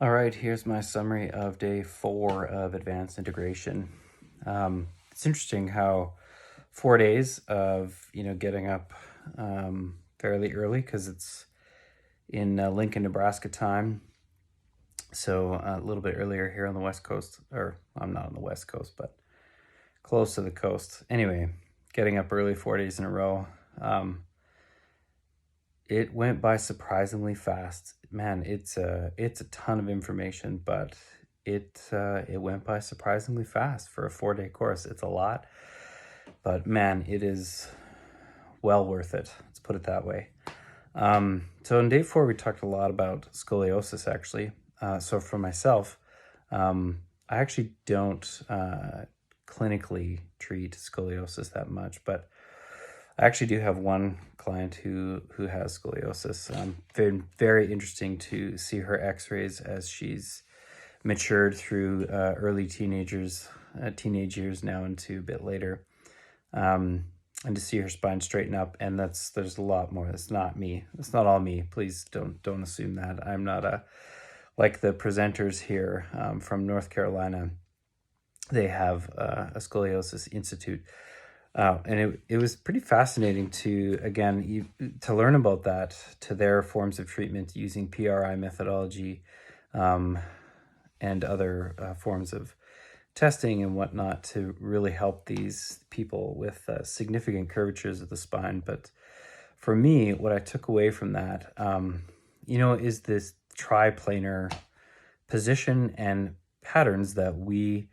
All right, here's my summary of day 4 of advanced integration. It's interesting how 4 days of getting up fairly early because it's in Lincoln, Nebraska time, so a little bit earlier here on the West Coast, or I'm not on the West Coast, but close to the coast. Anyway, getting up early 4 days in a row. It went by surprisingly fast. Man, it's a ton of information, but it went by surprisingly fast for a 4 day course. It's a lot, but man, it is well worth it. Let's put it that way. So in day 4, we talked a lot about scoliosis, actually. So for myself, I actually don't clinically treat scoliosis that much, but I actually do have one client who has scoliosis. Been very interesting to see her X-rays as she's matured through teenage years now into a bit later, and to see her spine straighten up. And there's a lot more. It's not me. It's not all me. Please don't assume that. I'm not like the presenters here from North Carolina. They have a scoliosis institute. And it was pretty fascinating to learn about that, to their forms of treatment using PRI methodology, and other forms of testing and whatnot to really help these people with significant curvatures of the spine. But for me, what I took away from that, is this triplanar position and patterns that we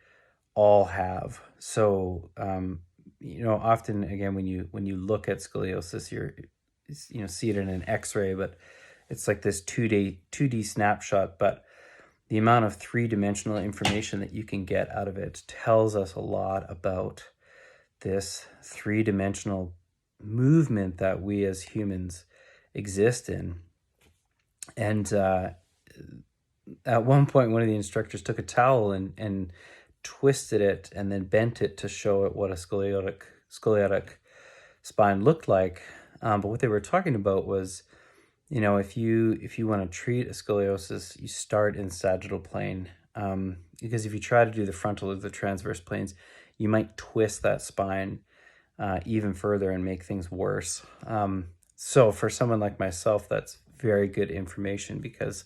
all have. So, often again, when you look at scoliosis, see it in an X-ray, but it's like this 2D snapshot. But the amount of three-dimensional information that you can get out of it tells us a lot about this three-dimensional movement that we as humans exist in. And at one point, one of the instructors took a towel and twisted it and then bent it to show it what a scoliotic spine looked like. But what they were talking about was, if you want to treat a scoliosis, you start in sagittal plane, because if you try to do the frontal or the transverse planes, you might twist that spine even further and make things worse. So for someone like myself, that's very good information because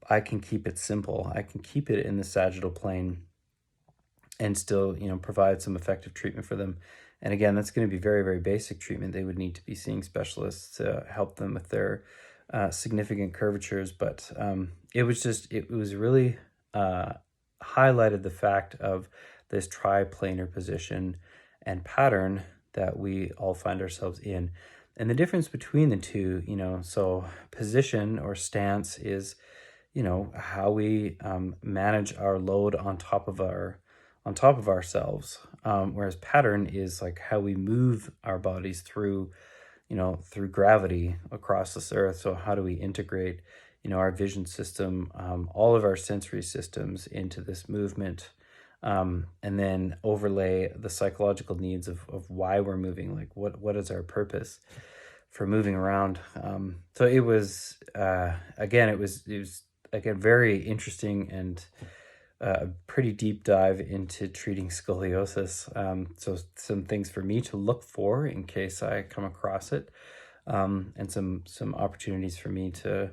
I can keep it simple. I can keep it in the sagittal plane and still, provide some effective treatment for them. And again, that's going to be very, very basic treatment. They would need to be seeing specialists to help them with their significant curvatures. But it was really highlighted the fact of this triplanar position and pattern that we all find ourselves in. And the difference between the two, so position or stance is, how we manage our load on top of ourselves, whereas pattern is like how we move our bodies through gravity across this earth. So how do we integrate our vision system, all of our sensory systems into this movement, and then overlay the psychological needs of why we're moving, like what is our purpose for moving around. So it was again very interesting and a pretty deep dive into treating scoliosis. So some things for me to look for in case I come across it, and some opportunities for me to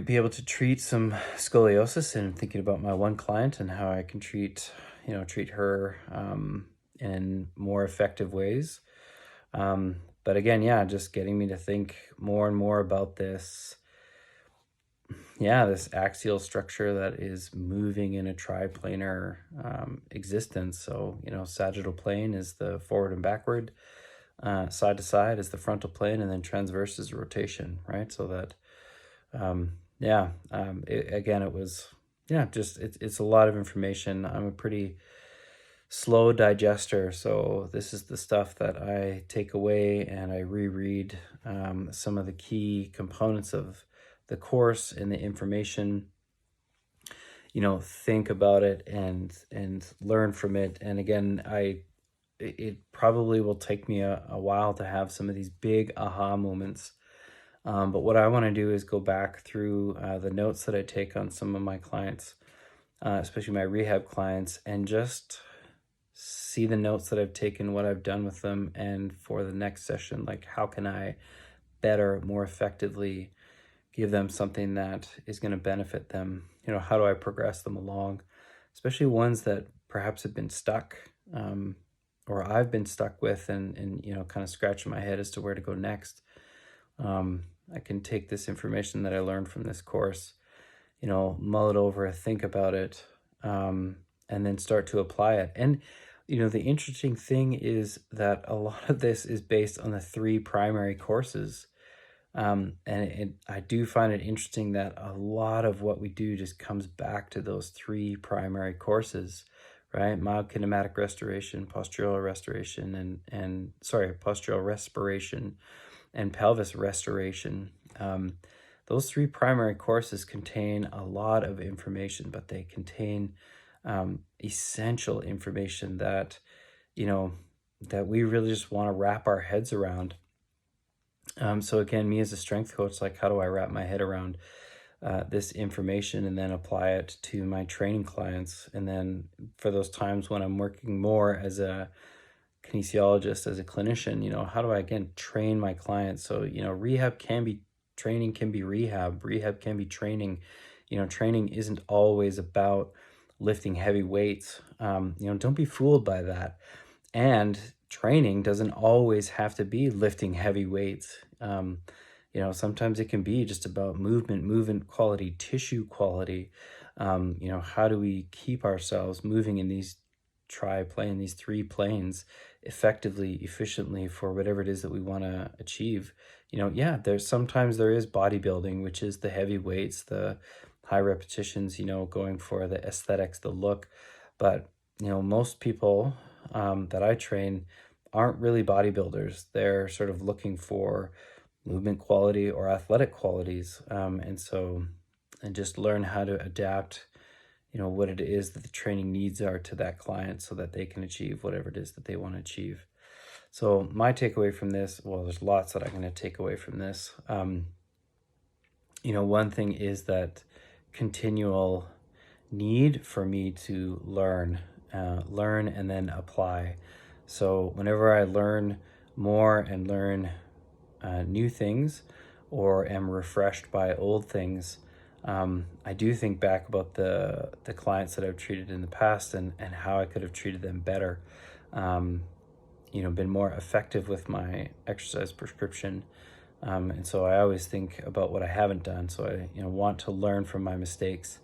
be able to treat some scoliosis, and thinking about my one client and how I can treat her in more effective ways. But again, just getting me to think more and more about this axial structure that is moving in a triplanar existence. So, sagittal plane is the forward and backward, side to side is the frontal plane, and then transverse is rotation, right? So that, it's a lot of information. I'm a pretty slow digester, so this is the stuff that I take away and I reread some of the key components of the course and the information, think about it and learn from it. And again, it probably will take me a while to have some of these big aha moments, But what I want to do is go back through the notes that I take on some of my clients, especially my rehab clients, and just see the notes that I've taken, what I've done with them, and for the next session, like how can I better, more effectively give them something that is going to benefit them? How do I progress them along, especially ones that perhaps have been stuck, or I've been stuck with, and kind of scratching my head as to where to go next. I can take this information that I learned from this course, mull it over, think about it, and then start to apply it. And, the interesting thing is that a lot of this is based on the 3 primary courses. And I do find it interesting that a lot of what we do just comes back to those 3 primary courses, right? Mild kinematic restoration, postural restoration, postural respiration, and pelvis restoration. Those 3 primary courses contain a lot of information, but they contain essential information that, that we really just want to wrap our heads around. So again, me as a strength coach, like how do I wrap my head around this information and then apply it to my training clients? And then for those times when I'm working more as a kinesiologist, as a clinician, how do I again train my clients? So, rehab can be training, can be rehab can be training. Training isn't always about lifting heavy weights. Don't be fooled by that. And training doesn't always have to be lifting heavy weights. Sometimes it can be just about movement quality, tissue quality. How do we keep ourselves moving in these these 3 planes effectively, efficiently for whatever it is that we want to achieve? There's sometimes there is bodybuilding, which is the heavy weights, the high repetitions, going for the aesthetics, the look. But, most people that I train aren't really bodybuilders. They're sort of looking for movement quality or athletic qualities. And just learn how to adapt, what it is that the training needs are to that client so that they can achieve whatever it is that they want to achieve. So my takeaway from this, well, there's lots that I'm going to take away from this. One thing is that continual need for me to learn and then apply. So whenever I learn more and learn new things or am refreshed by old things, I do think back about the clients that I've treated in the past and how I could have treated them better, been more effective with my exercise prescription. And so I always think about what I haven't done. So I want to learn from my mistakes.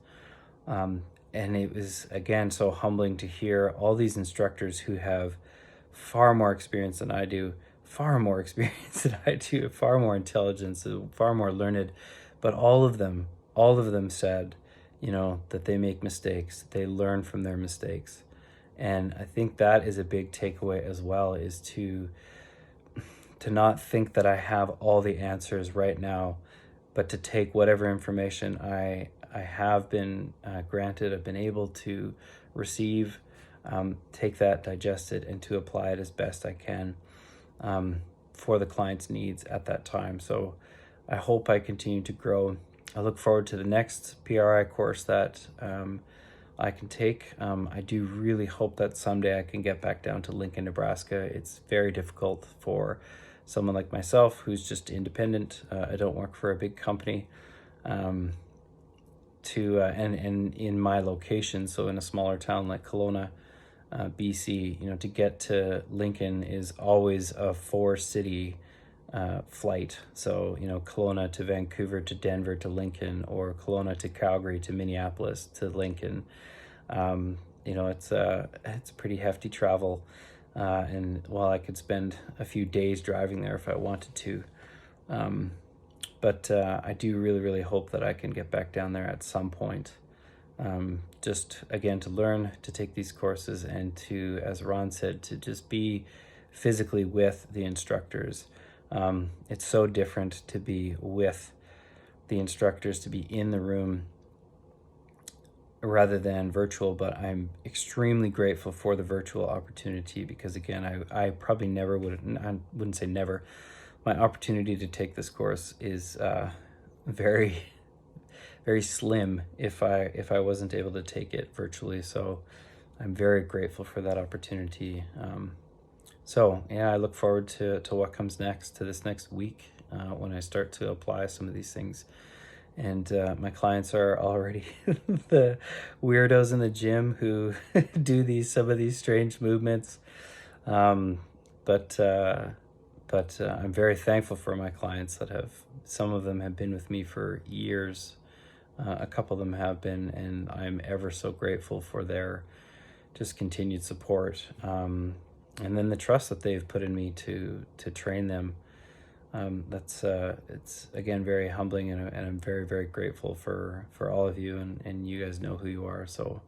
And it was, again, so humbling to hear all these instructors who have far more experience than I do, far more intelligence, far more learned, but all of them said, that they make mistakes, they learn from their mistakes. And I think that is a big takeaway as well, is to not think that I have all the answers right now, but to take whatever information I have been granted, I've been able to receive, take that, digest it, and to apply it as best I can for the client's needs at that time. So I hope I continue to grow. I look forward to the next PRI course that I can take. I do really hope that someday I can get back down to Lincoln, Nebraska. It's very difficult for someone like myself who's just independent. I don't work for a big company. And in my location, so in a smaller town like Kelowna, BC, to get to Lincoln is always a 4-city flight. So, Kelowna to Vancouver to Denver to Lincoln, or Kelowna to Calgary to Minneapolis to Lincoln. It's pretty hefty travel. And while I could spend a few days driving there if I wanted to, but I do really, really hope that I can get back down there at some point. Just again, to learn, to take these courses, and to, as Ron said, to just be physically with the instructors. It's so different to be with the instructors, to be in the room rather than virtual, but I'm extremely grateful for the virtual opportunity because, again, I probably never would, I wouldn't say never, my opportunity to take this course is very, very slim if I wasn't able to take it virtually. So I'm very grateful for that opportunity. So yeah, I look forward to what comes next, to this next week, when I start to apply some of these things. And my clients are already the weirdos in the gym who do some of these strange movements. Um, but I'm very thankful for my clients some of them have been with me for years. A couple of them have been, and I'm ever so grateful for their just continued support. And then the trust that they've put in me to train them. It's again very humbling, and I'm very, very grateful for all of you, and you guys know who you are. So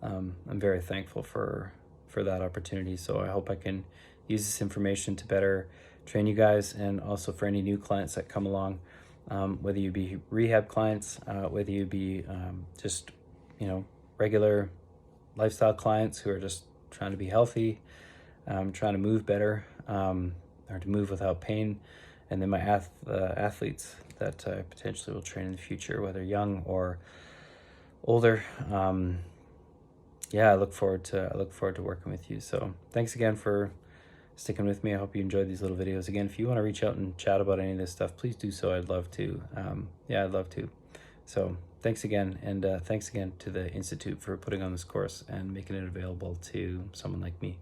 I'm very thankful for that opportunity. So I hope I can use this information to better train you guys, and also for any new clients that come along, whether you be rehab clients, whether you be just regular lifestyle clients who are just trying to be healthy, trying to move better, or to move without pain, and then my athletes that I potentially will train in the future, whether young or older. I look forward to working with you. So thanks again for sticking with me. I hope you enjoyed these little videos. Again, if you want to reach out and chat about any of this stuff, please do so. I'd love to. I'd love to. So thanks again, and thanks again to the Institute for putting on this course and making it available to someone like me.